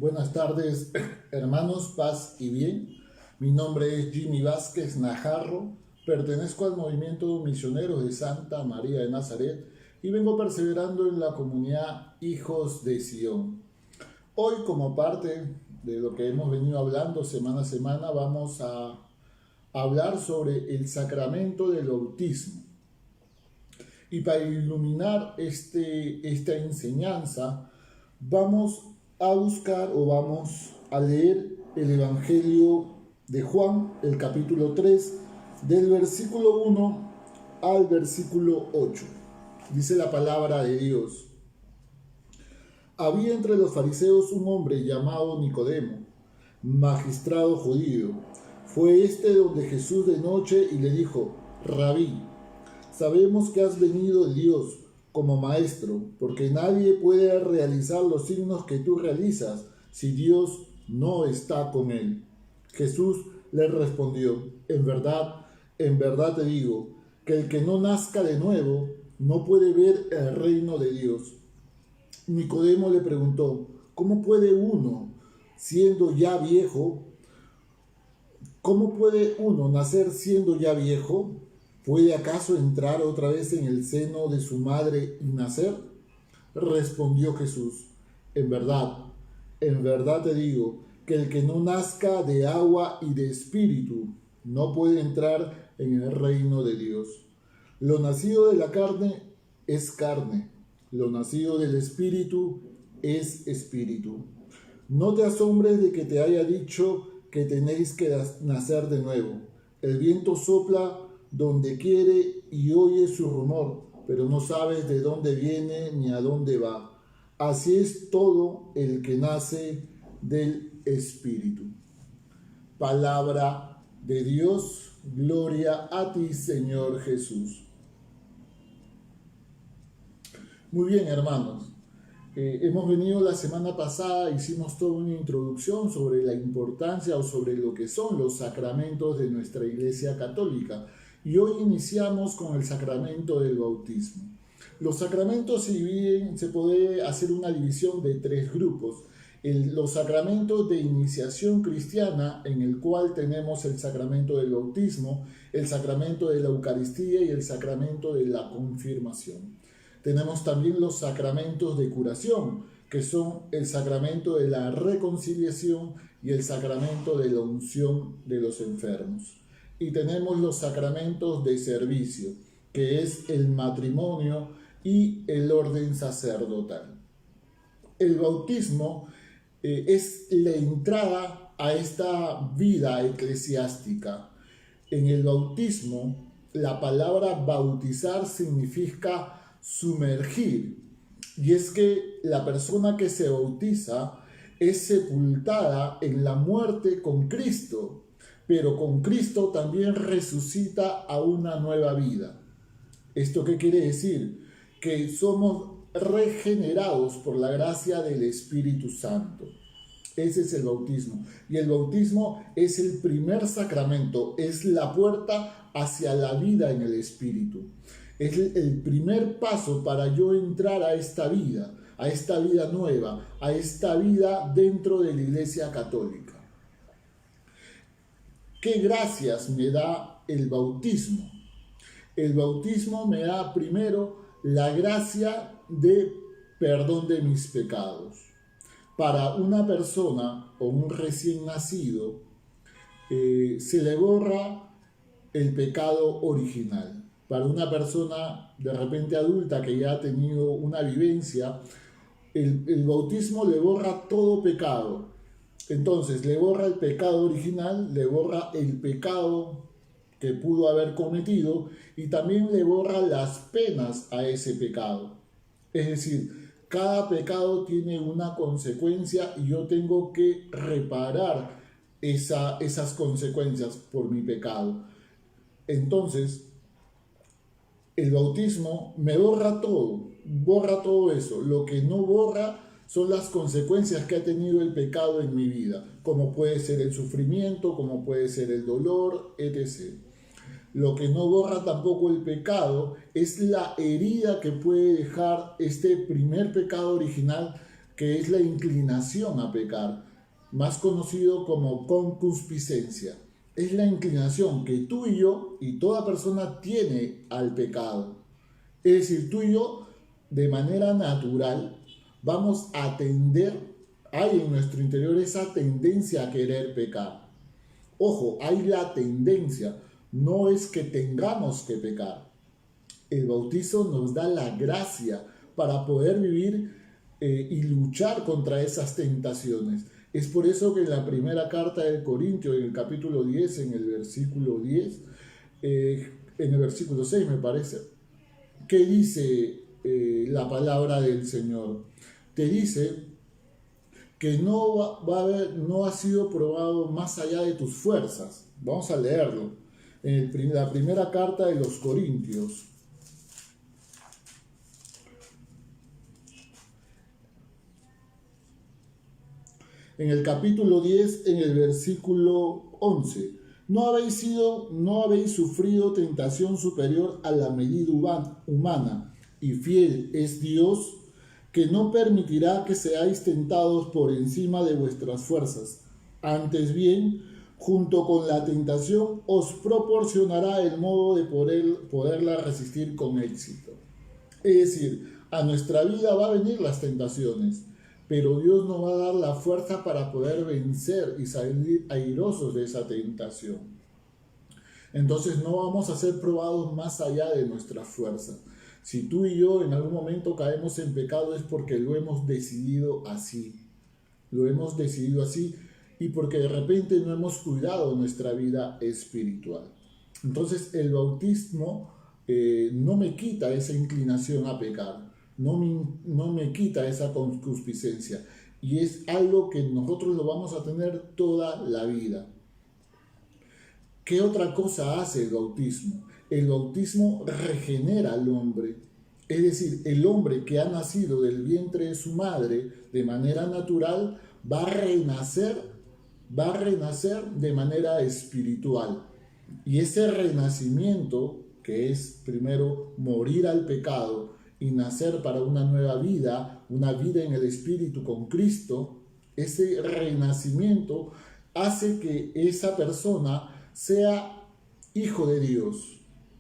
Buenas tardes, hermanos, paz y bien. Mi nombre es Jimmy Vázquez Najarro, pertenezco al movimiento misionero de Santa María de Nazaret y vengo perseverando en la comunidad Hijos de Sion. Hoy, como parte de lo que hemos venido hablando semana a semana, vamos a hablar sobre el sacramento del bautismo. Y para iluminar esta enseñanza, vamos a buscar o vamos a leer el Evangelio de Juan, el capítulo 3, del versículo 1 al versículo 8. Dice la palabra de Dios: Había entre los fariseos un hombre llamado Nicodemo, magistrado judío. Fue donde Jesús de noche y le dijo: Rabí, sabemos que has venido de Dios como maestro, porque nadie puede realizar los signos que tú realizas si Dios no está con él. Jesús le respondió: en verdad te digo, que el que no nazca de nuevo no puede ver el reino de Dios. Nicodemo le preguntó: ¿Cómo puede uno, siendo ya viejo, cómo puede uno nacer siendo ya viejo? ¿Puede acaso entrar otra vez en el seno de su madre y nacer? Respondió Jesús: en verdad te digo, que el que no nazca de agua y de espíritu no puede entrar en el reino de Dios. Lo nacido de la carne es carne, lo nacido del espíritu es espíritu. No te asombres de que te haya dicho que tenéis que nacer de nuevo. El viento sopla donde quiere y oye su rumor, pero no sabes de dónde viene ni a dónde va. Así es todo el que nace del Espíritu. Palabra de Dios, gloria a ti, Señor Jesús. Muy bien, hermanos. Hemos venido la semana pasada, hicimos toda una introducción sobre la importancia o sobre lo que son los sacramentos de nuestra Iglesia Católica. Y hoy iniciamos con el sacramento del bautismo. Los sacramentos se puede hacer una división de tres grupos. Los sacramentos de iniciación cristiana, en el cual tenemos el sacramento del bautismo, el sacramento de la Eucaristía y el sacramento de la confirmación. Tenemos también los sacramentos de curación, que son el sacramento de la reconciliación y el sacramento de la unción de los enfermos. Y tenemos los sacramentos de servicio, que es el matrimonio y el orden sacerdotal. El bautismo es la entrada a esta vida eclesiástica. En el bautismo, la palabra bautizar significa sumergir, y es que la persona que se bautiza es sepultada en la muerte con Cristo, pero con Cristo también resucita a una nueva vida. ¿Esto qué quiere decir? Que somos regenerados por la gracia del Espíritu Santo. Ese es el bautismo. Y el bautismo es el primer sacramento, es la puerta hacia la vida en el Espíritu. Es el primer paso para yo entrar a esta vida nueva, a esta vida dentro de la Iglesia Católica. ¿Qué gracias me da el bautismo? El bautismo me da primero la gracia de perdón de mis pecados. Para una persona o un recién nacido, se le borra el pecado original. Para una persona de repente adulta que ya ha tenido una vivencia, el bautismo le borra todo pecado. Entonces le borra el pecado original, le borra el pecado que pudo haber cometido y también le borra las penas a ese pecado. Es decir, cada pecado tiene una consecuencia y yo tengo que reparar esas consecuencias por mi pecado. Entonces, el bautismo me borra todo eso. Lo que no borra son las consecuencias que ha tenido el pecado en mi vida, como puede ser el sufrimiento, como puede ser el dolor, etc. Lo que no borra tampoco el pecado es la herida que puede dejar este primer pecado original que es la inclinación a pecar, más conocido como concupiscencia. Es la inclinación que tú y yo y toda persona tiene al pecado. Es decir, tú y yo de manera natural vamos a tender, hay en nuestro interior esa tendencia a querer pecar. Ojo, hay la tendencia, no es que tengamos que pecar. El bautizo nos da la gracia para poder vivir y luchar contra esas tentaciones. Es por eso que en la primera carta de Corintios, en el capítulo 10, en el versículo 10, en el versículo 6 me parece, que dice la palabra del Señor. Te dice que no ha sido probado más allá de tus fuerzas. Vamos a leerlo. En la primera carta de los Corintios. En el capítulo 10, en el versículo 11. No habéis sufrido tentación superior a la medida humana, y fiel es Dios, que no permitirá que seáis tentados por encima de vuestras fuerzas. Antes bien, junto con la tentación, os proporcionará el modo de poderla resistir con éxito. Es decir, a nuestra vida va a venir las tentaciones, pero Dios nos va a dar la fuerza para poder vencer y salir airosos de esa tentación. Entonces no vamos a ser probados más allá de nuestra fuerza. Si tú y yo en algún momento caemos en pecado es porque lo hemos decidido así. Lo hemos decidido así y porque de repente no hemos cuidado nuestra vida espiritual. Entonces el bautismo no me quita esa inclinación a pecar. No me quita esa concupiscencia. Y es algo que nosotros lo vamos a tener toda la vida. ¿Qué otra cosa hace el bautismo? El bautismo regenera al hombre. Es decir, el hombre que ha nacido del vientre de su madre de manera natural va a renacer de manera espiritual. Y ese renacimiento, que es primero morir al pecado y nacer para una nueva vida, una vida en el Espíritu con Cristo, ese renacimiento hace que esa persona sea hijo de Dios.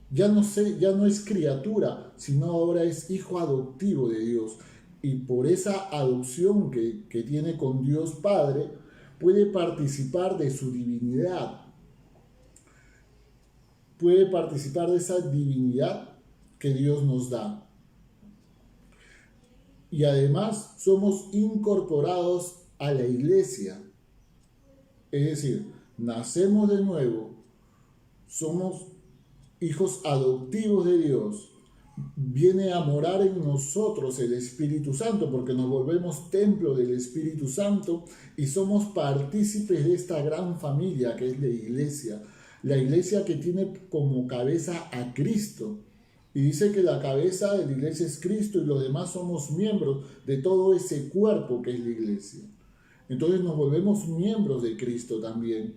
Ya no es criatura, sino ahora es hijo adoptivo de Dios. Y por esa adopción que tiene con Dios Padre, puede participar de su divinidad. Puede participar de esa divinidad que Dios nos da. Y además somos incorporados a la iglesia. Es decir, nacemos de nuevo, somos hijos adoptivos de Dios. Viene a morar en nosotros el Espíritu Santo porque nos volvemos templo del Espíritu Santo y somos partícipes de esta gran familia que es la iglesia. La iglesia que tiene como cabeza a Cristo. Y dice que la cabeza de la iglesia es Cristo y los demás somos miembros de todo ese cuerpo que es la iglesia. Entonces nos volvemos miembros de Cristo también.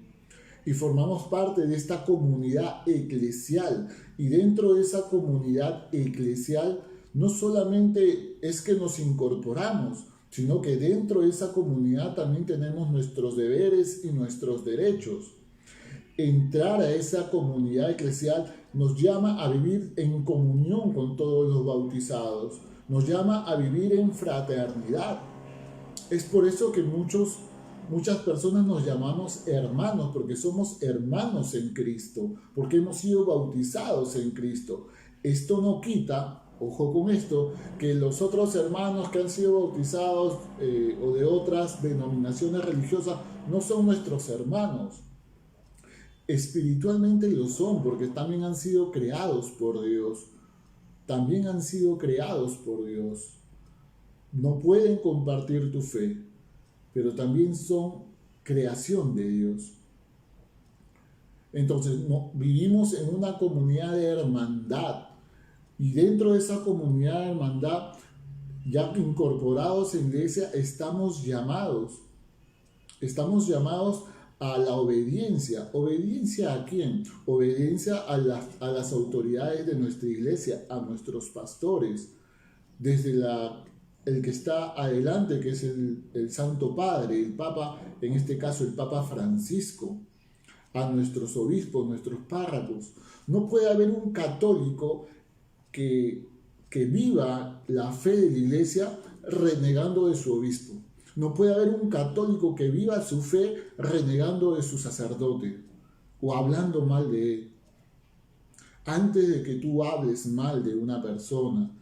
Y formamos parte de esta comunidad eclesial. Y dentro de esa comunidad eclesial no solamente es que nos incorporamos, sino que dentro de esa comunidad también tenemos nuestros deberes y nuestros derechos. Entrar a esa comunidad eclesial nos llama a vivir en comunión con todos los bautizados, nos llama a vivir en fraternidad. Es por eso que muchas personas nos llamamos hermanos, porque somos hermanos en Cristo, porque hemos sido bautizados en Cristo. Esto no quita, ojo con esto, que los otros hermanos que han sido bautizados o de otras denominaciones religiosas no son nuestros hermanos. Espiritualmente lo son, porque también han sido creados por Dios. También han sido creados por Dios. No pueden compartir tu fe, pero también son creación de Dios. Entonces, vivimos en una comunidad de hermandad. Y dentro de esa comunidad de hermandad, ya incorporados en iglesia, estamos llamados a la obediencia. ¿Obediencia a quién? Obediencia a las autoridades de nuestra iglesia, a nuestros pastores, desde la el que está adelante, que es el Santo Padre, el Papa, en este caso el Papa Francisco, a nuestros obispos, nuestros párrocos. No puede haber un católico que viva la fe de la Iglesia renegando de su obispo. No puede haber un católico que viva su fe renegando de su sacerdote o hablando mal de él. Antes de que tú hables mal de una persona,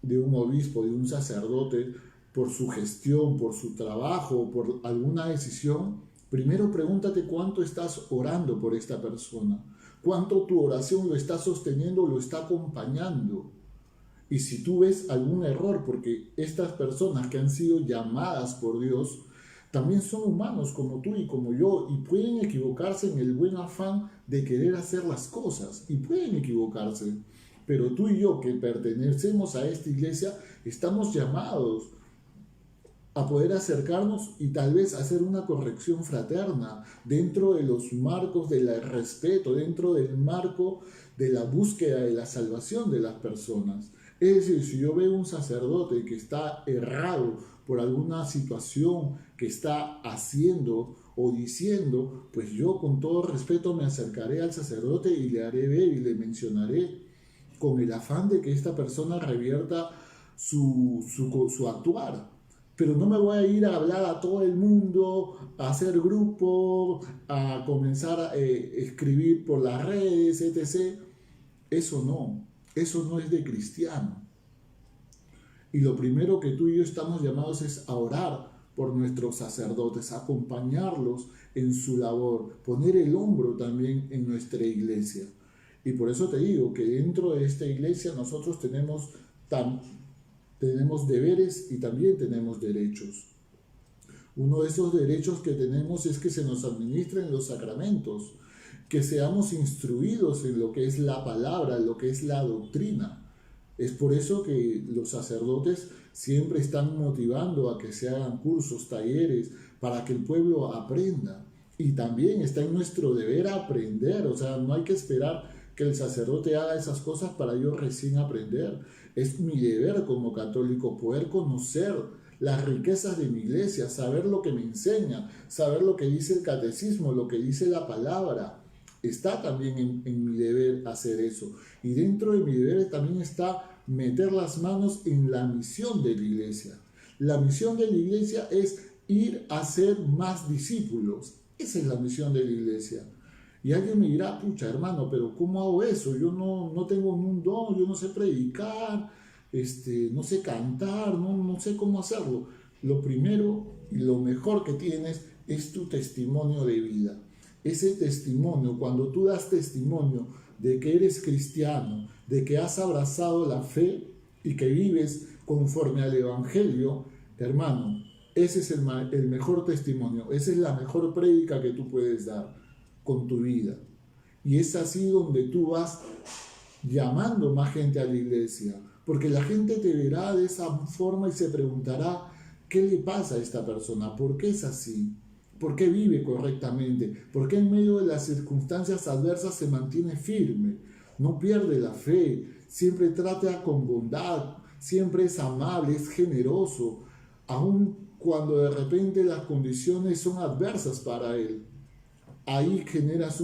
de un obispo, de un sacerdote, por su gestión, por su trabajo, por alguna decisión, primero pregúntate cuánto estás orando por esta persona, cuánto tu oración lo está sosteniendo, lo está acompañando. Y si tú ves algún error, porque estas personas que han sido llamadas por Dios, también son humanos como tú y como yo, y pueden equivocarse en el buen afán de querer hacer las cosas, y pueden equivocarse. Pero tú y yo que pertenecemos a esta iglesia, estamos llamados a poder acercarnos y tal vez hacer una corrección fraterna dentro de los marcos del respeto, dentro del marco de la búsqueda de la salvación de las personas. Es decir, si yo veo un sacerdote que está errado por alguna situación que está haciendo o diciendo, pues yo con todo respeto me acercaré al sacerdote y le haré ver y le mencionaré con el afán de que esta persona revierta su actuar. Pero no me voy a ir a hablar a todo el mundo, a hacer grupo, a comenzar a escribir por las redes, etc. Eso no es de cristiano. Y lo primero que tú y yo estamos llamados es a orar por nuestros sacerdotes, a acompañarlos en su labor, poner el hombro también en nuestra iglesia. Y por eso te digo que dentro de esta iglesia nosotros tenemos deberes y también tenemos derechos. Uno de esos derechos que tenemos es que se nos administren los sacramentos, que seamos instruidos en lo que es la palabra, en lo que es la doctrina. Es por eso que los sacerdotes siempre están motivando a que se hagan cursos, talleres, para que el pueblo aprenda. Y también está en nuestro deber aprender, o sea, no hay que esperar que el sacerdote haga esas cosas para yo recién aprender. Es mi deber como católico poder conocer las riquezas de mi iglesia, saber lo que me enseña, saber lo que dice el catecismo, lo que dice la palabra. Está también en mi deber hacer eso. Y dentro de mi deber también está meter las manos en la misión de la iglesia. La misión de la iglesia es ir a ser más discípulos. Esa es la misión de la iglesia. Y alguien me dirá, pucha hermano, pero ¿cómo hago eso? Yo no tengo un don, yo no sé predicar, no sé cantar, no sé cómo hacerlo. Lo primero y lo mejor que tienes es tu testimonio de vida. Ese testimonio, cuando tú das testimonio de que eres cristiano, de que has abrazado la fe y que vives conforme al Evangelio, hermano, ese es el mejor testimonio, esa es la mejor prédica que tú puedes dar con tu vida. Y es así donde tú vas llamando más gente a la iglesia, porque la gente te verá de esa forma y se preguntará, ¿qué le pasa a esta persona? ¿Por qué es así? ¿Por qué vive correctamente? ¿Por qué en medio de las circunstancias adversas se mantiene firme? No pierde la fe, siempre trata con bondad, siempre es amable, es generoso, aun cuando de repente las condiciones son adversas para él. Ahí generas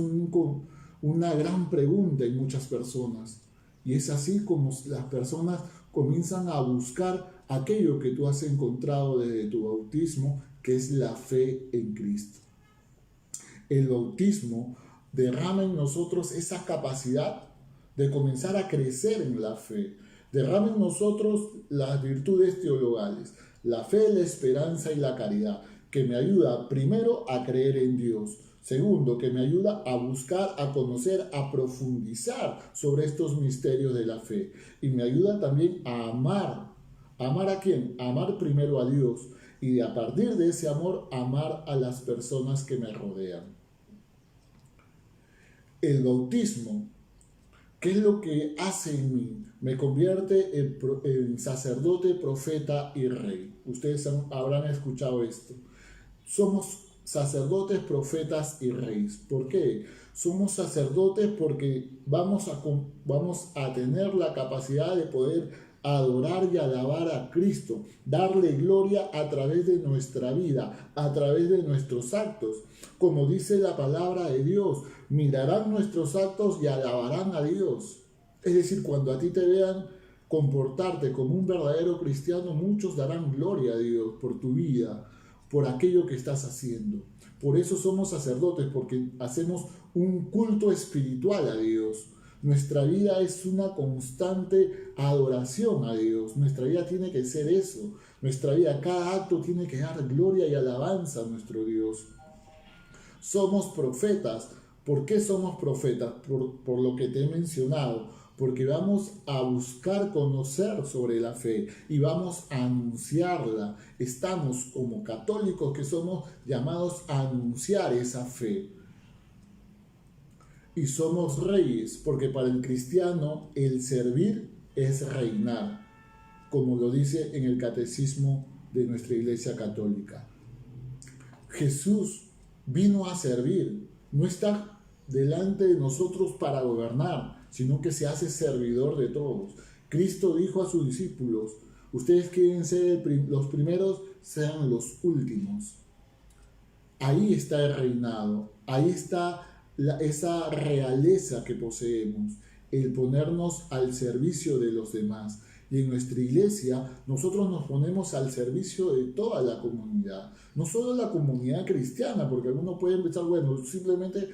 una gran pregunta en muchas personas. Y es así como las personas comienzan a buscar aquello que tú has encontrado desde tu bautismo, que es la fe en Cristo. El bautismo derrama en nosotros esa capacidad de comenzar a crecer en la fe. Derrama en nosotros las virtudes teologales, la fe, la esperanza y la caridad, que me ayuda primero a creer en Dios. Segundo, que me ayuda a buscar, a conocer, a profundizar sobre estos misterios de la fe. Y me ayuda también a amar. ¿Amar a quién? Amar primero a Dios. Y a partir de ese amor, amar a las personas que me rodean. El bautismo, ¿qué es lo que hace en mí? Me convierte en sacerdote, profeta y rey. Ustedes habrán escuchado esto. Somos sacerdotes, profetas y reyes. ¿Por qué? Somos sacerdotes porque vamos a tener la capacidad de poder adorar y alabar a Cristo, darle gloria a través de nuestra vida, a través de nuestros actos. Como dice la palabra de Dios, mirarán nuestros actos y alabarán a Dios. Es decir, cuando a ti te vean comportarte como un verdadero cristiano, muchos darán gloria a Dios por tu vida, por aquello que estás haciendo. Por eso somos sacerdotes, porque hacemos un culto espiritual a Dios. Nuestra vida es una constante adoración a Dios. Nuestra vida tiene que ser eso. Nuestra vida, cada acto tiene que dar gloria y alabanza a nuestro Dios. Somos profetas. ¿Por qué somos profetas? Por lo que te he mencionado. Porque vamos a buscar conocer sobre la fe y vamos a anunciarla. Estamos como católicos que somos llamados a anunciar esa fe. Y somos reyes, porque para el cristiano el servir es reinar, como lo dice en el catecismo de nuestra Iglesia Católica. Jesús vino a servir, no está delante de nosotros para gobernar, sino que se hace servidor de todos. Cristo dijo a sus discípulos: ustedes quieren ser los primeros, sean los últimos. Ahí está el reinado, ahí está esa realeza que poseemos, el ponernos al servicio de los demás. Y en nuestra iglesia nosotros nos ponemos al servicio de toda la comunidad, no solo la comunidad cristiana, porque algunos pueden pensar, bueno, simplemente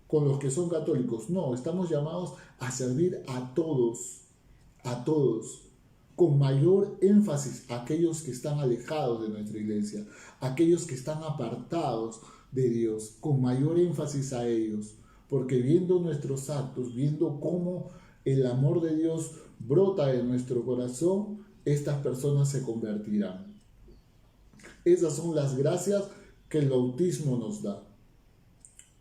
con los que son católicos. No, estamos llamados a servir a todos, con mayor énfasis a aquellos que están alejados de nuestra iglesia, aquellos que están apartados de Dios, con mayor énfasis a ellos, porque viendo nuestros actos, viendo cómo el amor de Dios brota de nuestro corazón, estas personas se convertirán. Esas son las gracias que el bautismo nos da.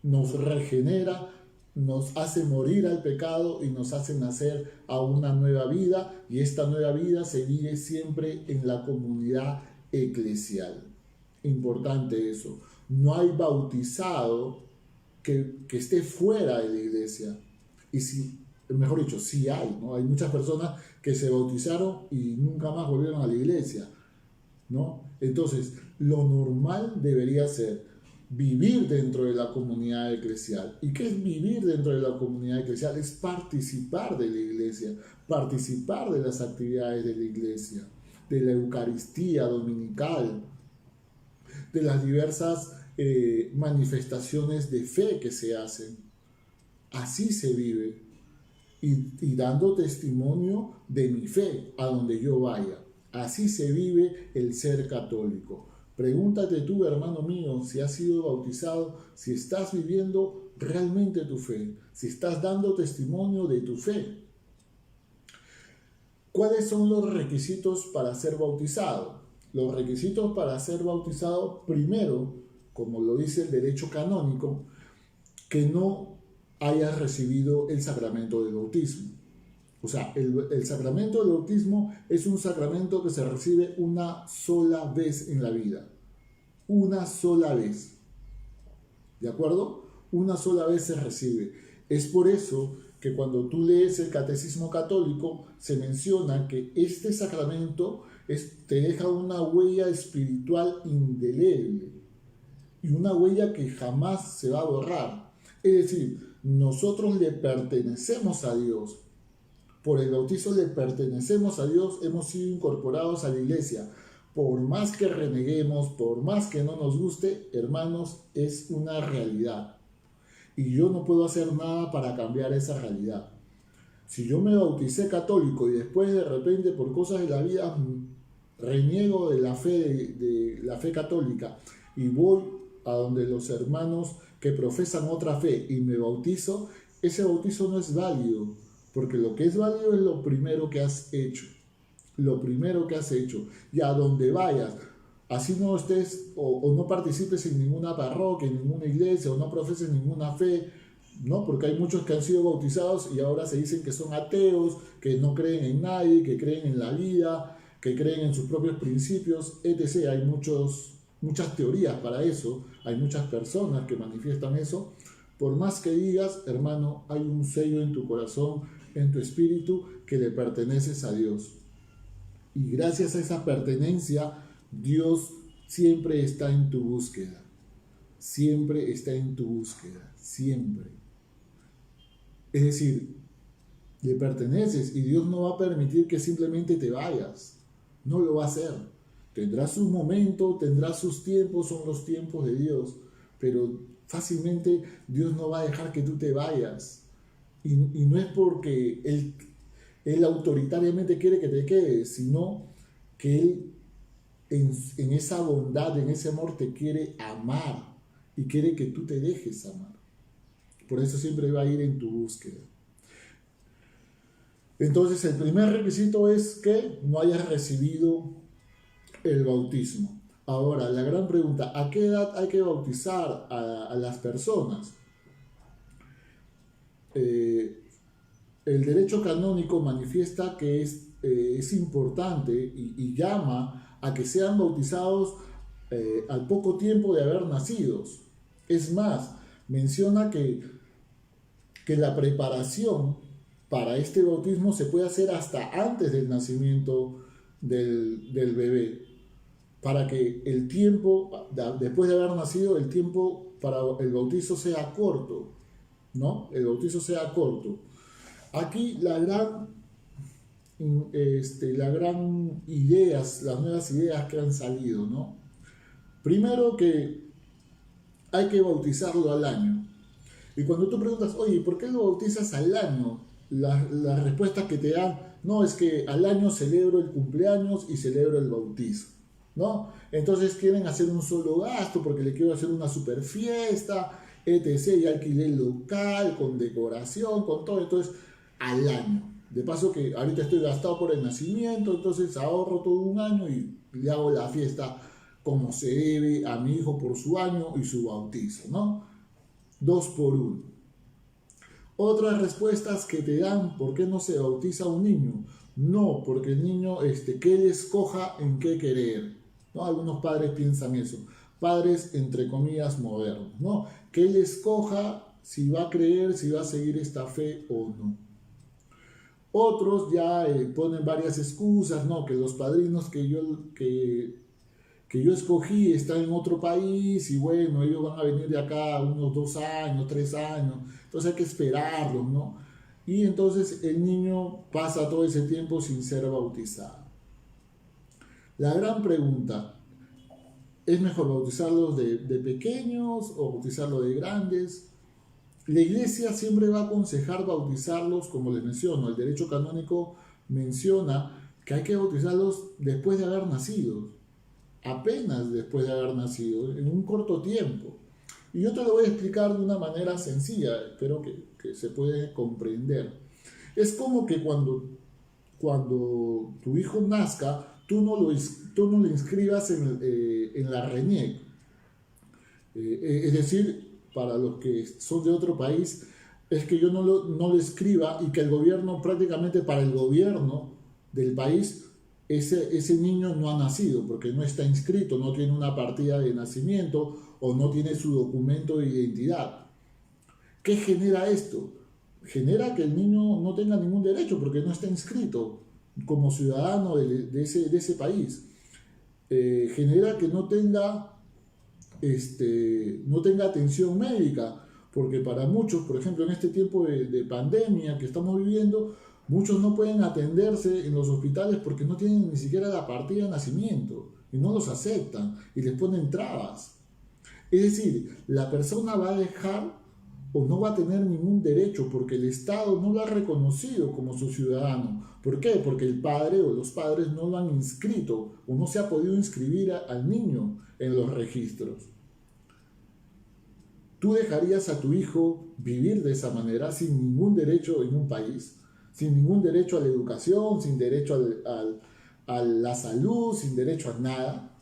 Nos regenera, nos hace morir al pecado y nos hace nacer a una nueva vida, y esta nueva vida se vive siempre en la comunidad eclesial. Importante eso. No hay bautizado que esté fuera de la iglesia. Y si, mejor dicho, sí hay, ¿no? Hay muchas personas que se bautizaron y nunca más volvieron a la iglesia, ¿no? Entonces, lo normal debería ser vivir dentro de la comunidad eclesial. ¿Y qué es vivir dentro de la comunidad eclesial? Es participar de la iglesia, participar de las actividades de la iglesia, de la Eucaristía dominical, de las diversas manifestaciones de fe que se hacen. Así se vive, y dando testimonio de mi fe a donde yo vaya. Así se vive el ser católico. Pregúntate tú, hermano mío, si has sido bautizado, si estás viviendo realmente tu fe, si estás dando testimonio de tu fe. ¿Cuáles son los requisitos para ser bautizado? Los requisitos para ser bautizado, primero, como lo dice el derecho canónico, que no hayas recibido el sacramento del bautismo. O sea, el sacramento del bautismo es un sacramento que se recibe una sola vez en la vida. Una sola vez. ¿De acuerdo? Una sola vez se recibe. Es por eso que cuando tú lees el Catecismo Católico, se menciona que este sacramento te deja una huella espiritual indeleble y una huella que jamás se va a borrar. Es decir, nosotros le pertenecemos a Dios. Por el bautizo le pertenecemos a Dios, hemos sido incorporados a la iglesia. Por más que reneguemos, por más que no nos guste, hermanos, es una realidad. Y yo no puedo hacer nada para cambiar esa realidad. Si yo me bauticé católico y después de repente por cosas de la vida reniego de la fe católica y voy a donde los hermanos que profesan otra fe y me bautizo, ese bautizo no es válido, porque lo que es válido es lo primero que has hecho. Lo primero que has hecho. Y a donde vayas, así no estés o no participes en ninguna parroquia, en ninguna iglesia, o no profeses ninguna fe, ¿no? Porque hay muchos que han sido bautizados y ahora se dicen que son ateos, que no creen en nadie, que creen en la vida, que creen en sus propios principios, etc. Hay muchas teorías para eso, hay muchas personas que manifiestan eso. Por más que digas, hermano, hay un sello en tu corazón, en tu espíritu, que le perteneces a Dios. Y gracias a esa pertenencia, Dios siempre está en tu búsqueda. Siempre está en tu búsqueda. Siempre. Es decir, le perteneces y Dios no va a permitir que simplemente te vayas. No lo va a hacer. Tendrá sus momentos, tendrá sus tiempos, son los tiempos de Dios. Pero fácilmente Dios no va a dejar que tú te vayas. Y no es porque Él autoritariamente quiere que te quedes, sino que Él en esa bondad, en ese amor te quiere amar y quiere que tú te dejes amar. Por eso siempre va a ir en tu búsqueda. Entonces el primer requisito es que no hayas recibido el bautismo. Ahora, la gran pregunta, ¿a qué edad hay que bautizar a las personas? El derecho canónico manifiesta que es importante y llama a que sean bautizados al poco tiempo de haber nacidos. Es más, menciona que la preparación para este bautismo se puede hacer hasta antes del nacimiento del bebé, para que el tiempo, después de haber nacido, el tiempo para el bautizo sea corto, ¿no? El bautizo sea corto. Aquí las nuevas ideas que han salido, ¿no? Primero que hay que bautizarlo al año. Y cuando tú preguntas, oye, ¿por qué lo bautizas al año? La respuesta que te dan, no, es que al año celebro el cumpleaños y celebro el bautizo, ¿no? Entonces quieren hacer un solo gasto porque le quiero hacer una super fiesta, etc. Y alquilé el local, con decoración, con todo, entonces al año. De paso que ahorita estoy gastado por el nacimiento, entonces ahorro todo un año y le hago la fiesta como se debe a mi hijo por su año y su bautizo, ¿no? 2 por 1. Otras respuestas que te dan, ¿por qué no se bautiza un niño? No, porque el niño, que él escoja en qué querer, ¿no? Algunos padres piensan eso, padres entre comillas modernos, ¿no? Que él escoja si va a creer, si va a seguir esta fe o no. Otros ya ponen varias excusas, ¿no? Que los padrinos que yo escogí están en otro país y bueno, ellos van a venir de acá unos 2 años, 3 años, entonces hay que esperarlos, ¿no? Y entonces el niño pasa todo ese tiempo sin ser bautizado. La gran pregunta, ¿es mejor bautizarlos de pequeños o bautizarlos de grandes? La iglesia siempre va a aconsejar bautizarlos, como les menciono, el derecho canónico menciona que hay que bautizarlos después de haber nacido, apenas después de haber nacido, en un corto tiempo. Y yo te lo voy a explicar de una manera sencilla, espero que se puede comprender. Es como que cuando tu hijo nazca, tú no lo inscribas en la RENIEC. Es decir, para los que son de otro país, es que yo no lo escriba y que el gobierno, prácticamente para el gobierno del país, ese niño no ha nacido porque no está inscrito, no tiene una partida de nacimiento o no tiene su documento de identidad. ¿Qué genera esto? Genera que el niño no tenga ningún derecho porque no está inscrito como ciudadano de ese país. Genera que no tenga atención médica, porque para muchos, por ejemplo, en este tiempo de pandemia que estamos viviendo, muchos no pueden atenderse en los hospitales porque no tienen ni siquiera la partida de nacimiento y no los aceptan y les ponen trabas. Es decir, la persona va a dejar o no va a tener ningún derecho porque el Estado no lo ha reconocido como su ciudadano. ¿Por qué? Porque el padre o los padres no lo han inscrito o no se ha podido inscribir al niño en los registros. ¿Tú dejarías a tu hijo vivir de esa manera sin ningún derecho en un país? Sin ningún derecho a la educación, sin derecho a la salud, sin derecho a nada.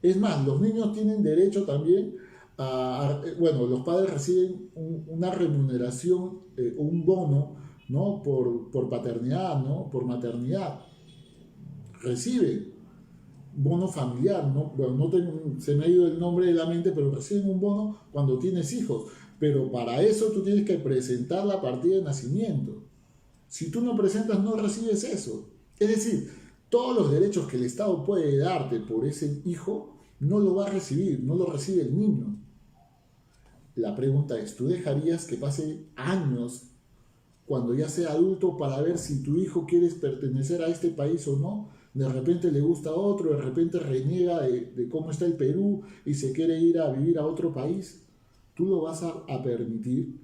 Es más, los niños tienen derecho también los padres reciben una remuneración, un bono, ¿no? por paternidad, ¿no? Por maternidad. Reciben bono familiar, ¿no? Bueno, se me ha ido el nombre de la mente, pero reciben un bono cuando tienes hijos. Pero para eso tú tienes que presentar la partida de nacimiento. Si tú no presentas, no recibes eso. Es decir, todos los derechos que el Estado puede darte por ese hijo, no lo va a recibir, no lo recibe el niño. La pregunta es, ¿tú dejarías que pase años cuando ya sea adulto para ver si tu hijo quiere pertenecer a este país o no? De repente le gusta a otro, de repente reniega de cómo está el Perú y se quiere ir a vivir a otro país. ¿Tú lo vas a permitir?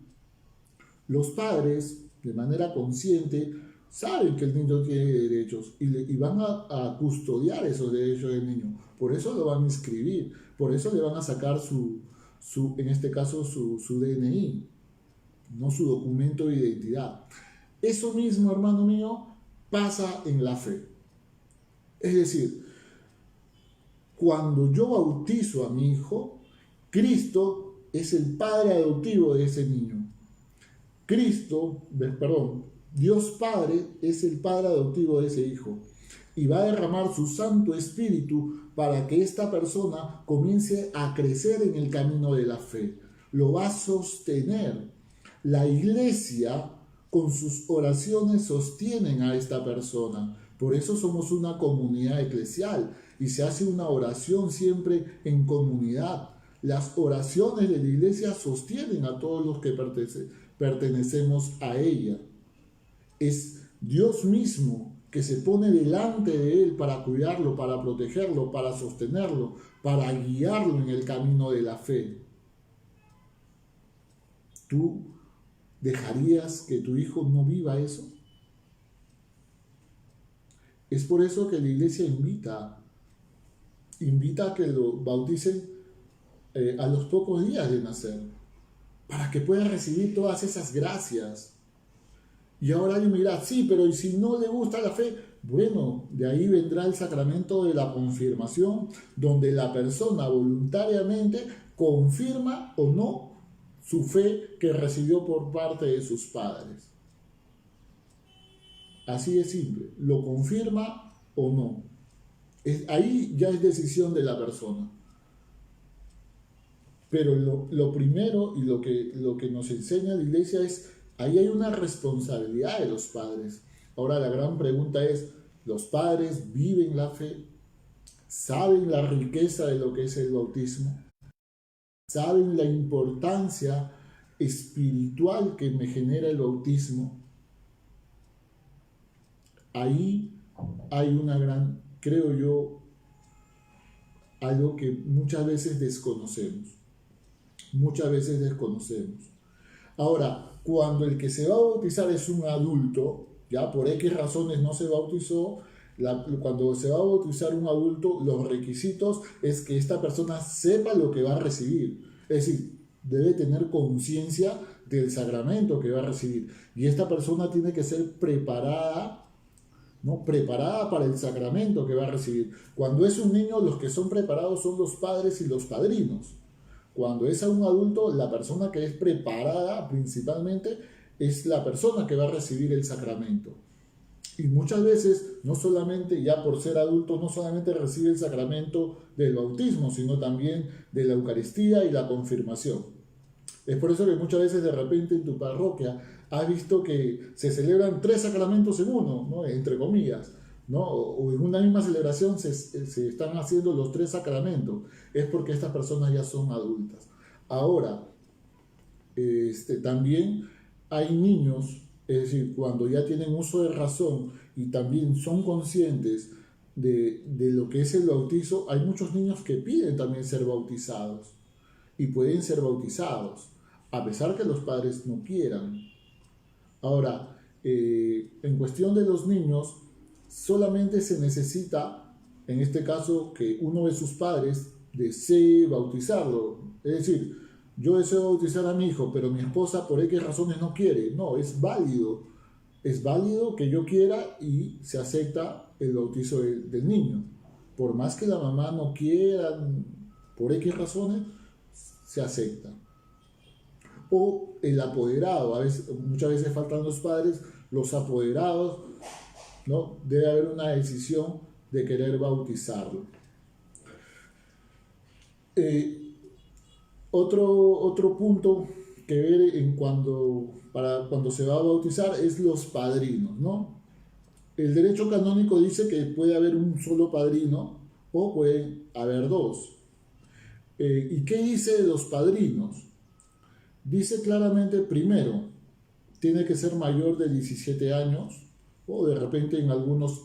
Los padres, de manera consciente, saben que el niño tiene derechos y van a custodiar esos derechos del niño. Por eso lo van a inscribir, por eso le van a sacar en este caso, su DNI, no su documento de identidad. Eso mismo, hermano mío, pasa en la fe. Es decir, cuando yo bautizo a mi hijo, Cristo es el padre adoptivo de ese niño. Dios Padre es el padre adoptivo de ese hijo y va a derramar su Santo Espíritu para que esta persona comience a crecer en el camino de la fe. Lo va a sostener. La iglesia con sus oraciones sostienen a esta persona. Por eso somos una comunidad eclesial y se hace una oración siempre en comunidad. Las oraciones de la iglesia sostienen a todos los que pertenecemos a ella. Es Dios mismo que se pone delante de él para cuidarlo, para protegerlo, para sostenerlo, para guiarlo en el camino de la fe. ¿Tú dejarías que tu hijo no viva eso? Es por eso que la iglesia invita a que lo bauticen a los pocos días de nacer, para que pueda recibir todas esas gracias. Y ahora alguien me dirá, sí, pero ¿y si no le gusta la fe? Bueno, de ahí vendrá el sacramento de la confirmación, donde la persona voluntariamente confirma o no su fe que recibió por parte de sus padres. Así de simple, lo confirma o no. Ahí ya es decisión de la persona. Pero lo primero y lo que nos enseña la iglesia es, ahí hay una responsabilidad de los padres. Ahora la gran pregunta es, ¿los padres viven la fe? ¿Saben la riqueza de lo que es el bautismo? ¿Saben la importancia espiritual que me genera el bautismo? Ahí hay creo yo, algo que muchas veces desconocemos. Ahora, cuando el que se va a bautizar es un adulto, ya por X razones no se bautizó, cuando se va a bautizar un adulto, los requisitos es que esta persona sepa lo que va a recibir. Es decir, debe tener conciencia del sacramento que va a recibir. Y esta persona tiene que ser preparada, ¿no? Preparada para el sacramento que va a recibir. Cuando es un niño, los que son preparados son los padres y los padrinos. Cuando es a un adulto, la persona que es preparada principalmente es la persona que va a recibir el sacramento. Y muchas veces, no solamente ya por ser adulto, no solamente recibe el sacramento del bautismo, sino también de la Eucaristía y la confirmación. Es por eso que muchas veces de repente en tu parroquia has visto que se celebran 3 sacramentos en uno, ¿no? Entre comillas, ¿no? O en una misma celebración se están haciendo los 3 sacramentos. Es porque estas personas ya son adultas. Ahora, también hay niños, es decir, cuando ya tienen uso de razón y también son conscientes de lo que es el bautizo, hay muchos niños que piden también ser bautizados y pueden ser bautizados, a pesar que los padres no quieran. Ahora, en cuestión de los niños, solamente se necesita, en este caso, que uno de sus padres desee bautizarlo. Es decir, yo deseo bautizar a mi hijo, pero mi esposa por X razones no quiere. No, es válido. Es válido que yo quiera y se acepta el bautizo del niño. Por más que la mamá no quiera, por X razones, se acepta. O el apoderado, muchas veces faltan los padres, los apoderados, ¿no? Debe haber una decisión de querer bautizarlo. Otro punto que ver cuando se va a bautizar es los padrinos, ¿no? El derecho canónico dice que puede haber un solo padrino o pueden haber dos. ¿Y qué dice de los padrinos? Dice claramente, primero, tiene que ser mayor de 17 años o de repente en algunos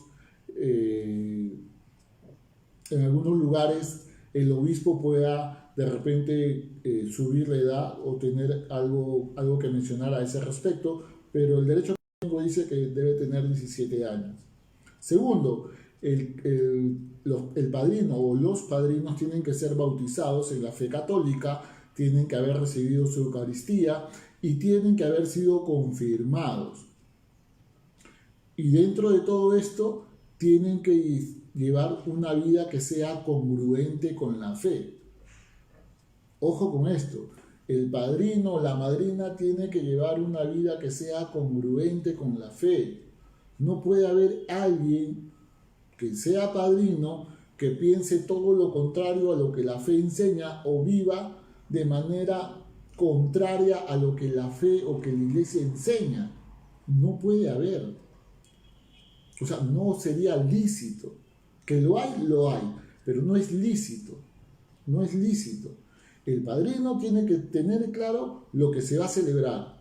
lugares el obispo pueda de repente subir la edad o tener algo que mencionar a ese respecto, pero el derecho canónico dice que debe tener 17 años. Segundo, el padrino o los padrinos tienen que ser bautizados en la fe católica, tienen que haber recibido su Eucaristía y tienen que haber sido confirmados. Y dentro de todo esto, tienen que llevar una vida que sea congruente con la fe. Ojo con esto, el padrino o la madrina tiene que llevar una vida que sea congruente con la fe. No puede haber alguien que sea padrino que piense todo lo contrario a lo que la fe enseña o viva de manera contraria a lo que la fe o que la iglesia enseña. No puede haber. O sea, no sería lícito. Que lo hay, pero no es lícito. No es lícito. El padrino tiene que tener claro lo que se va a celebrar.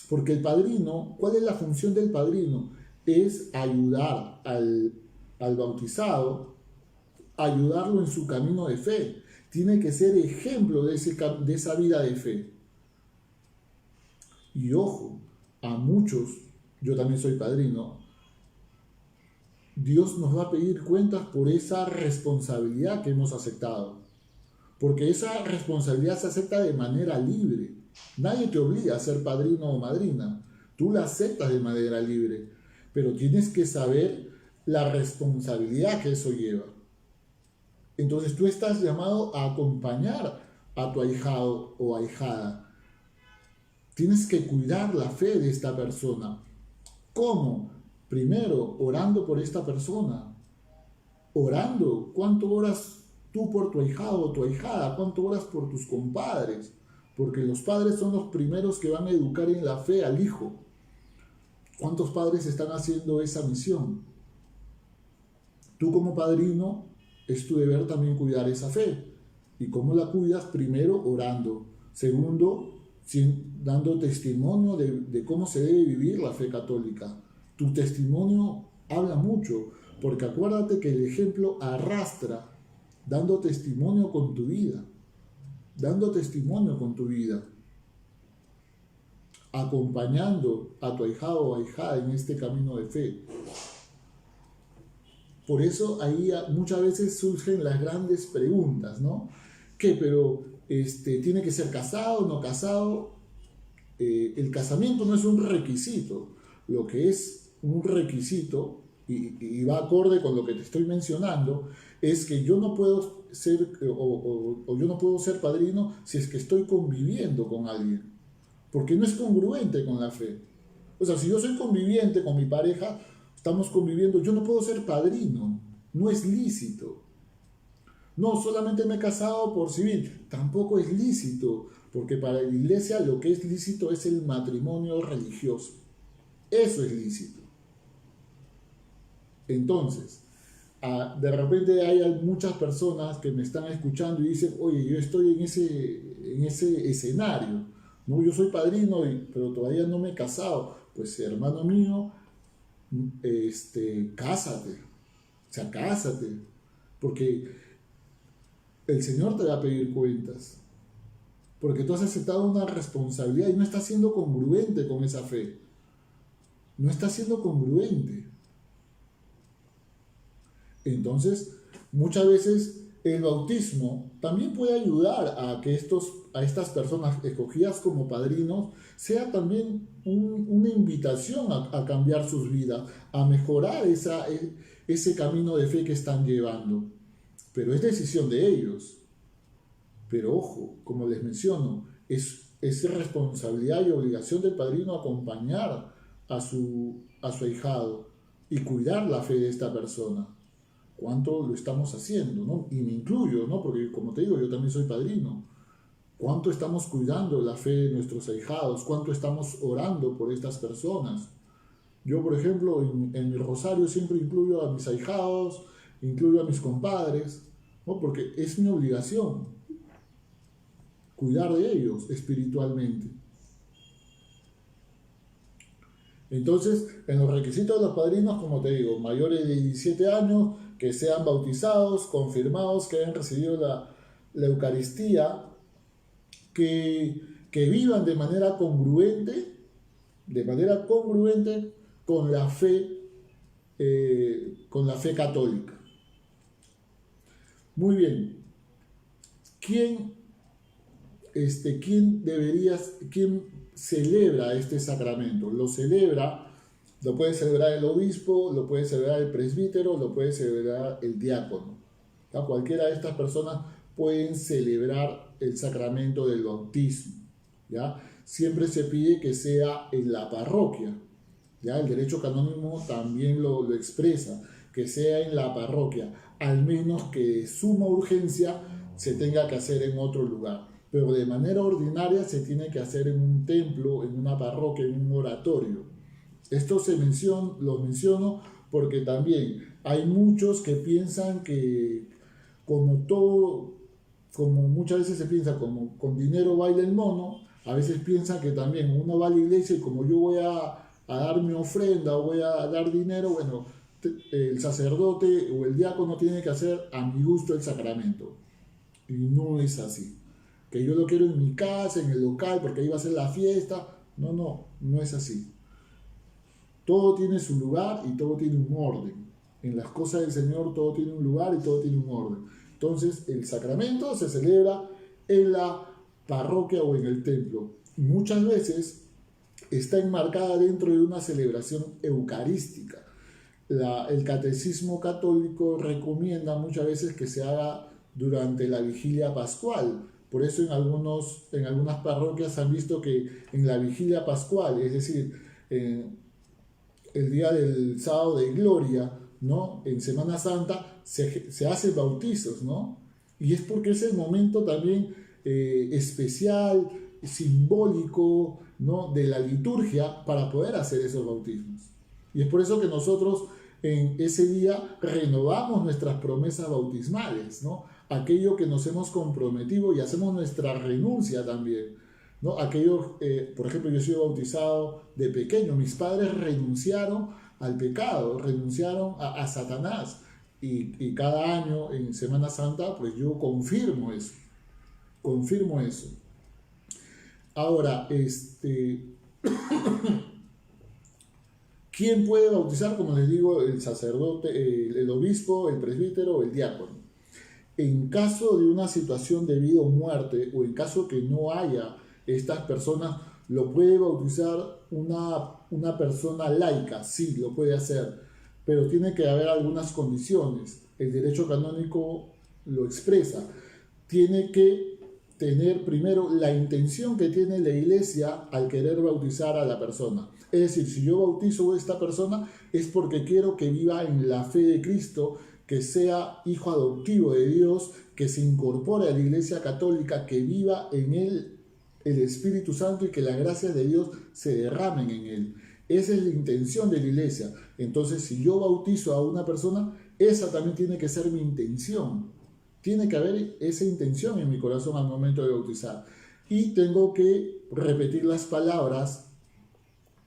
Porque el padrino, ¿cuál es la función del padrino? Es ayudar al bautizado, ayudarlo en su camino de fe. Tiene que ser ejemplo de esa vida de fe. Y ojo, a muchos, yo también soy padrino, Dios nos va a pedir cuentas por esa responsabilidad que hemos aceptado. Porque esa responsabilidad se acepta de manera libre. Nadie te obliga a ser padrino o madrina. Tú la aceptas de manera libre. Pero tienes que saber la responsabilidad que eso lleva. Entonces tú estás llamado a acompañar a tu ahijado o ahijada. Tienes que cuidar la fe de esta persona. ¿Cómo? Primero, orando por esta persona. Orando. ¿Cuánto oras tú por tu ahijado o tu ahijada? ¿Cuánto oras por tus compadres? Porque los padres son los primeros que van a educar en la fe al hijo. ¿Cuántos padres están haciendo esa misión? Tú como padrino, es tu deber también cuidar esa fe. ¿Y cómo la cuidas? Primero, orando. Segundo, dando testimonio de cómo se debe vivir la fe católica. Tu testimonio habla mucho, porque acuérdate que el ejemplo arrastra, dando testimonio con tu vida. Dando testimonio con tu vida. Acompañando a tu ahijado o ahijada en este camino de fe. Por eso ahí muchas veces surgen las grandes preguntas, ¿no? ¿Qué? Pero ¿tiene que ser casado o no casado? El casamiento no es un requisito. Lo que es un requisito, y va acorde con lo que te estoy mencionando, es que yo no puedo ser, o yo no puedo ser padrino si es que estoy conviviendo con alguien. Porque no es congruente con la fe. O sea, si yo soy conviviente con mi pareja, estamos conviviendo, yo no puedo ser padrino, no es lícito. No, solamente me he casado por civil, tampoco es lícito, porque para la iglesia lo que es lícito es el matrimonio religioso. Eso es lícito. Entonces, de repente hay muchas personas que me están escuchando y dicen, oye, yo estoy en ese escenario, ¿no? Yo soy padrino, pero todavía no me he casado. Pues hermano mío, cásate, o sea, cásate, porque el Señor te va a pedir cuentas, porque tú has aceptado una responsabilidad y no estás siendo congruente con esa fe, no estás siendo congruente. Entonces, muchas veces el bautismo también puede ayudar a que a estas personas escogidas como padrinos sea también una invitación a cambiar sus vidas, a mejorar ese camino de fe que están llevando. Pero es decisión de ellos. Pero ojo, como les menciono, es responsabilidad y obligación del padrino acompañar a su ahijado y cuidar la fe de esta persona. ¿Cuánto lo estamos haciendo, ¿no? Y me incluyo, ¿no? Porque como te digo, yo también soy padrino. ¿Cuánto estamos cuidando la fe de nuestros ahijados? ¿Cuánto estamos orando por estas personas? Yo, por ejemplo, en mi rosario siempre incluyo a mis ahijados, incluyo a mis compadres, ¿no? Porque es mi obligación cuidar de ellos espiritualmente. Entonces, en los requisitos de los padrinos, como te digo, mayores de 17 años, que sean bautizados, confirmados, que hayan recibido la Eucaristía, que vivan de manera congruente con la fe católica. Muy bien. ¿Quién, quién celebra este sacramento? Lo puede celebrar el obispo, lo puede celebrar el presbítero, lo puede celebrar el diácono. ¿Ya? Cualquiera de estas personas pueden celebrar el sacramento del bautismo. ¿Ya? Siempre se pide que sea en la parroquia. ¿Ya? El derecho canónico también lo expresa, que sea en la parroquia, al menos que de suma urgencia se tenga que hacer en otro lugar. Pero de manera ordinaria se tiene que hacer en un templo, en una parroquia, en un oratorio. Esto lo menciono porque también hay muchos que piensan que como muchas veces se piensa, como con dinero baila el mono, a veces piensan que también uno va a la iglesia y como yo voy a dar mi ofrenda o voy a dar dinero, bueno, el sacerdote o el diácono tiene que hacer a mi gusto el sacramento. Y no es así. Que yo lo quiero en mi casa, en el local, porque ahí va a ser la fiesta. No es así. Todo tiene su lugar y todo tiene un orden. En las cosas del Señor todo tiene un lugar y todo tiene un orden. Entonces el sacramento se celebra en la parroquia o en el templo. Y muchas veces está enmarcada dentro de una celebración eucarística. El catecismo católico recomienda muchas veces que se haga durante la vigilia pascual. Por eso en algunas parroquias han visto que en la vigilia pascual, es decir, el día del sábado de gloria, ¿no? En Semana Santa se hacen bautizos, ¿no? Y es porque es el momento también especial, simbólico, ¿no? De la liturgia para poder hacer esos bautismos. Y es por eso que nosotros en ese día renovamos nuestras promesas bautismales, ¿no? Aquello que nos hemos comprometido y hacemos nuestra renuncia también, ¿no? Por ejemplo, yo he sido bautizado de pequeño, mis padres renunciaron al pecado, renunciaron a Satanás, y cada año en Semana Santa pues yo confirmo eso. Ahora, ¿quién puede bautizar? Como les digo, el sacerdote, el obispo, el presbítero o el diácono. En caso de una situación de vida o muerte, o en caso que no haya estas personas, lo puede bautizar una persona laica, sí, lo puede hacer, pero tiene que haber algunas condiciones. El derecho canónico lo expresa. Tiene que tener primero la intención que tiene la iglesia al querer bautizar a la persona. Es decir, si yo bautizo a esta persona es porque quiero que viva en la fe de Cristo, que sea hijo adoptivo de Dios, que se incorpore a la iglesia católica, que viva en él el Espíritu Santo y que las gracias de Dios se derramen en él. Esa es la intención de la iglesia. Entonces, si yo bautizo a una persona, esa también tiene que ser mi intención. Tiene que haber esa intención en mi corazón al momento de bautizar. Y tengo que repetir las palabras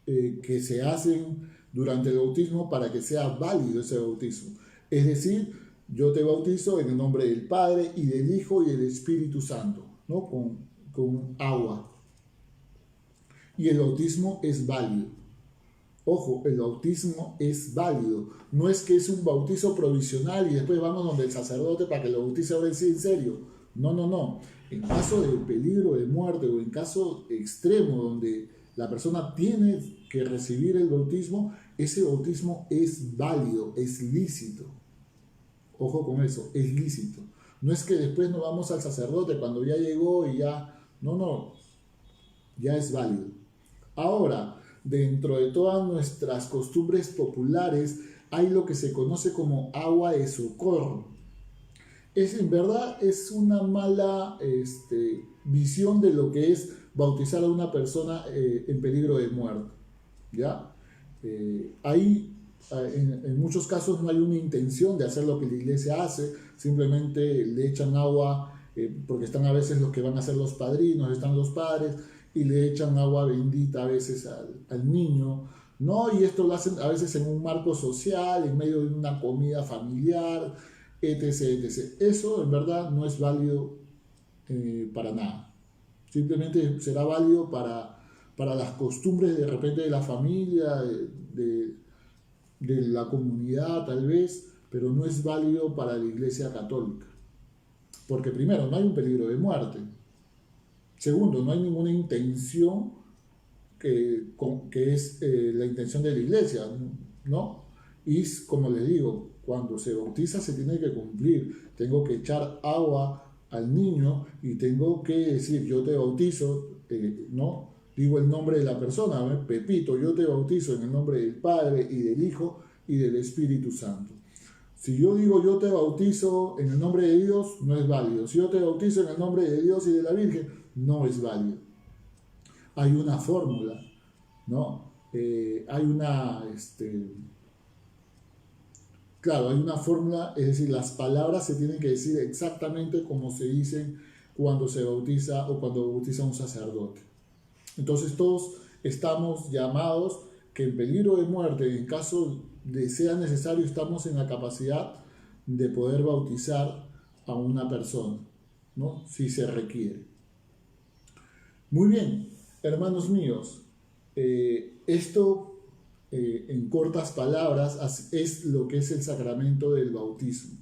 que se hacen durante el bautismo para que sea válido ese bautismo. Es decir, yo te bautizo en el nombre del Padre y del Hijo y del Espíritu Santo, ¿no? Con agua. Y el bautismo es válido. Ojo, el bautismo es válido. No es que es un bautizo provisional y después vamos donde el sacerdote para que lo bautice ahora sí en serio. No. En caso de peligro de muerte o en caso extremo donde la persona tiene que recibir el bautismo, ese bautismo es válido, es lícito. Ojo con eso, es lícito. No es que después nos vamos al sacerdote cuando ya llegó y ya... No, ya es válido. Ahora, dentro de todas nuestras costumbres populares hay lo que se conoce como agua de socorro. En verdad es una mala visión de lo que es bautizar a una persona en peligro de muerte, ¿ya? En muchos casos no hay una intención de hacer lo que la iglesia hace, simplemente le echan agua, porque están a veces los que van a ser los padrinos, están los padres, y le echan agua bendita a veces al niño, ¿no? Y esto lo hacen a veces en un marco social, en medio de una comida familiar, etc., etc. Eso en verdad no es válido para nada. Simplemente será válido para las costumbres de repente de la familia, de la comunidad tal vez, pero no es válido para la Iglesia Católica. Porque primero, no hay un peligro de muerte. Segundo, no hay ninguna intención que es la intención de la Iglesia, ¿no? Y como les digo, cuando se bautiza se tiene que cumplir. Tengo que echar agua al niño y tengo que decir, yo te bautizo, ¿no? Digo el nombre de la persona, ¿ves? Pepito, yo te bautizo en el nombre del Padre y del Hijo y del Espíritu Santo. Si yo digo yo te bautizo en el nombre de Dios, no es válido. Si yo te bautizo en el nombre de Dios y de la Virgen, no es válido. Hay una fórmula, ¿no? Hay una, claro, hay una fórmula, es decir, las palabras se tienen que decir exactamente como se dicen cuando se bautiza o cuando bautiza un sacerdote. Entonces todos estamos llamados que en peligro de muerte, en caso de sea necesario, estamos en la capacidad de poder bautizar a una persona, ¿no? Si se requiere. Muy bien, hermanos míos, esto en cortas palabras es lo que es el sacramento del bautismo.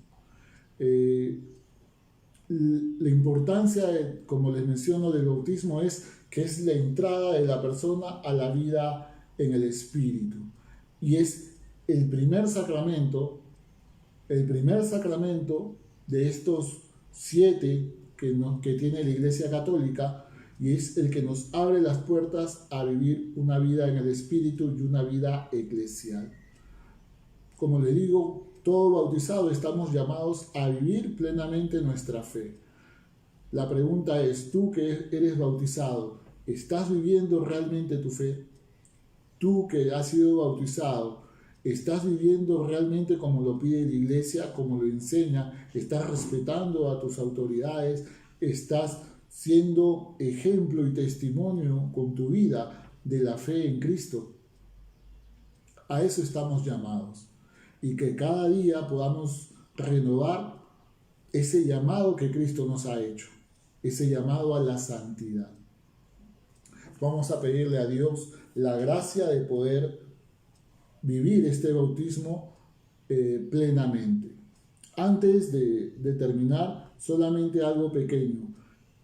La importancia, como les menciono, del bautismo es que es la entrada de la persona a la vida en el Espíritu. Y es el primer sacramento de estos 7 que tiene la Iglesia Católica, y es el que nos abre las puertas a vivir una vida en el Espíritu y una vida eclesial. Como le digo, todo bautizado estamos llamados a vivir plenamente nuestra fe. La pregunta es, tú que eres bautizado, ¿estás viviendo realmente tu fe? Tú que has sido bautizado, ¿estás viviendo realmente como lo pide la Iglesia, como lo enseña? ¿Estás respetando a tus autoridades? ¿Estás siendo ejemplo y testimonio con tu vida de la fe en Cristo? A eso estamos llamados. Y que cada día podamos renovar ese llamado que Cristo nos ha hecho, ese llamado a la santidad. Vamos a pedirle a Dios la gracia de poder vivir este bautismo plenamente. Antes de terminar, solamente algo pequeño.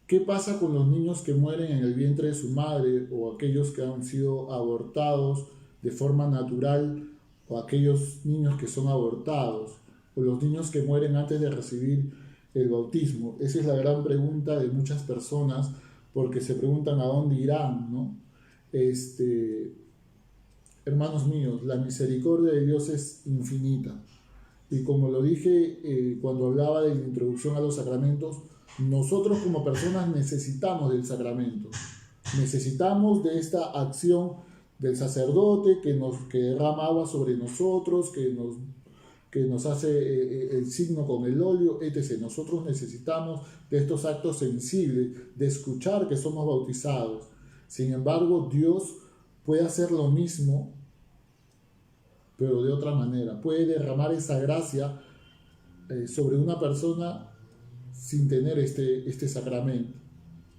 ¿Qué pasa con los niños que mueren en el vientre de su madre, o aquellos que han sido abortados de forma natural, o aquellos niños que son abortados, o los niños que mueren antes de recibir el bautismo? Esa es la gran pregunta de muchas personas, porque se preguntan a dónde irán, ¿no? Hermanos míos, la misericordia de Dios es infinita. Y como lo dije cuando hablaba de la introducción a los sacramentos, nosotros como personas necesitamos del sacramento. Necesitamos de esta acción del sacerdote que derrama agua sobre nosotros, que nos hace el signo con el óleo, etc. Nosotros necesitamos de estos actos sensibles, de escuchar que somos bautizados. Sin embargo, Dios puede hacer lo mismo, pero de otra manera. Puede derramar esa gracia sobre una persona sin tener este sacramento.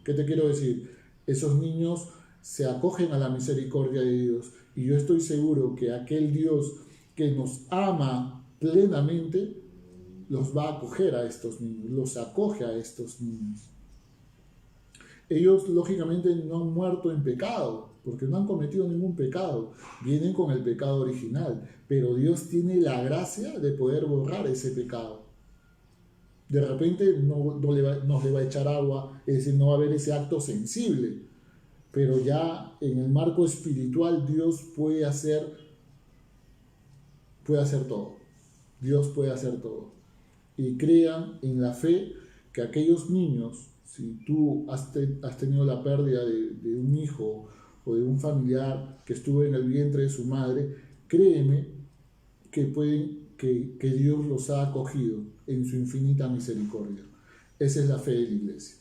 ¿Qué te quiero decir? Esos niños se acogen a la misericordia de Dios, y yo estoy seguro que aquel Dios que nos ama plenamente los va a acoger a estos niños, los acoge a estos niños. Ellos lógicamente no han muerto en pecado, porque no han cometido ningún pecado, vienen con el pecado original, pero Dios tiene la gracia de poder borrar ese pecado. De repente no le va a echar agua, es decir, no va a haber ese acto sensible, pero ya en el marco espiritual Dios puede hacer todo. Dios puede hacer todo. Y crean en la fe que aquellos niños, si tú has tenido la pérdida de un hijo o de un familiar que estuvo en el vientre de su madre, créeme que Dios los ha acogido en su infinita misericordia. Esa es la fe de la Iglesia.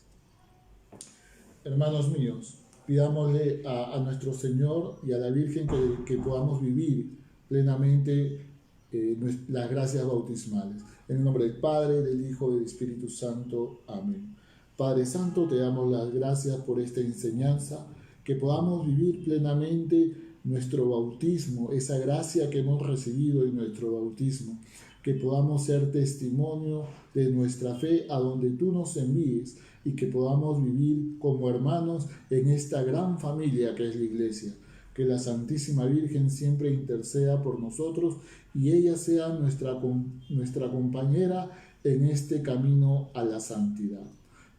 Hermanos míos, pidámosle a nuestro Señor y a la Virgen que podamos vivir plenamente las gracias bautismales. En el nombre del Padre, del Hijo y del Espíritu Santo. Amén. Padre Santo, te damos las gracias por esta enseñanza, que podamos vivir plenamente nuestro bautismo, esa gracia que hemos recibido en nuestro bautismo, que podamos ser testimonio de nuestra fe a donde tú nos envíes y que podamos vivir como hermanos en esta gran familia que es la Iglesia. Que la Santísima Virgen siempre interceda por nosotros y ella sea nuestra compañera en este camino a la santidad.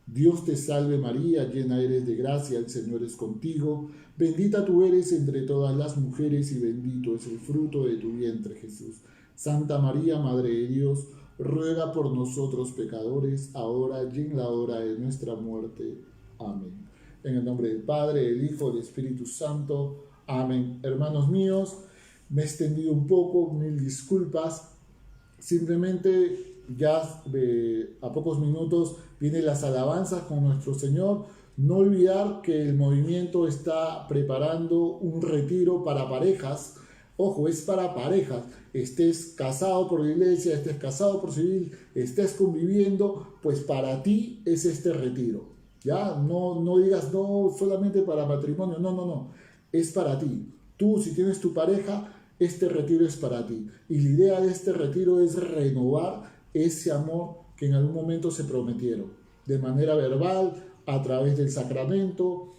Dios te salve María, llena eres de gracia, el Señor es contigo. Bendita tú eres entre todas las mujeres y bendito es el fruto de tu vientre Jesús. Santa María, Madre de Dios, ruega por nosotros pecadores, ahora y en la hora de nuestra muerte. Amén. En el nombre del Padre, del Hijo y del Espíritu Santo. Amén. Hermanos míos, me he extendido un poco, mil disculpas. Simplemente ya a pocos minutos vienen las alabanzas con nuestro Señor. No olvidar que el movimiento está preparando un retiro para parejas. Ojo, es para parejas. Estés casado por la iglesia, estés casado por civil, estés conviviendo, pues para ti es este retiro. Ya, no digas no solamente para matrimonio, no. Es para ti. Tú, si tienes tu pareja, este retiro es para ti. Y la idea de este retiro es renovar ese amor que en algún momento se prometieron. De manera verbal, a través del sacramento.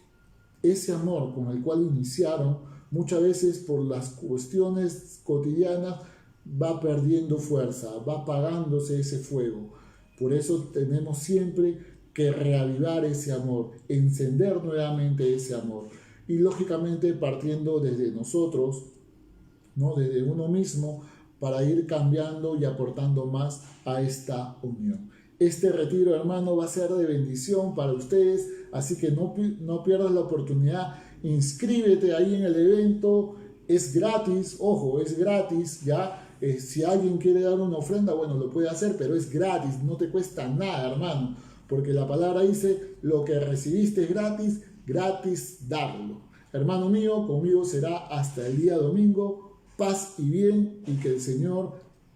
Ese amor con el cual iniciaron, muchas veces por las cuestiones cotidianas, va perdiendo fuerza, va apagándose ese fuego. Por eso tenemos siempre que reavivar ese amor, encender nuevamente ese amor. Y lógicamente partiendo desde nosotros, ¿no? Desde uno mismo, para ir cambiando y aportando más a esta unión. Este retiro, hermano, va a ser de bendición para ustedes, así que no pierdas la oportunidad. Inscríbete ahí en el evento, es gratis, ojo, es gratis, ya. Si alguien quiere dar una ofrenda, bueno, lo puede hacer, pero es gratis, no te cuesta nada, hermano, porque la palabra dice, lo que recibiste es gratis, gratis darlo. Hermano mío, conmigo será hasta el día domingo. Paz y bien, y que el Señor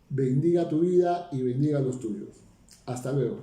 bendiga tu vida y bendiga los tuyos. Hasta luego.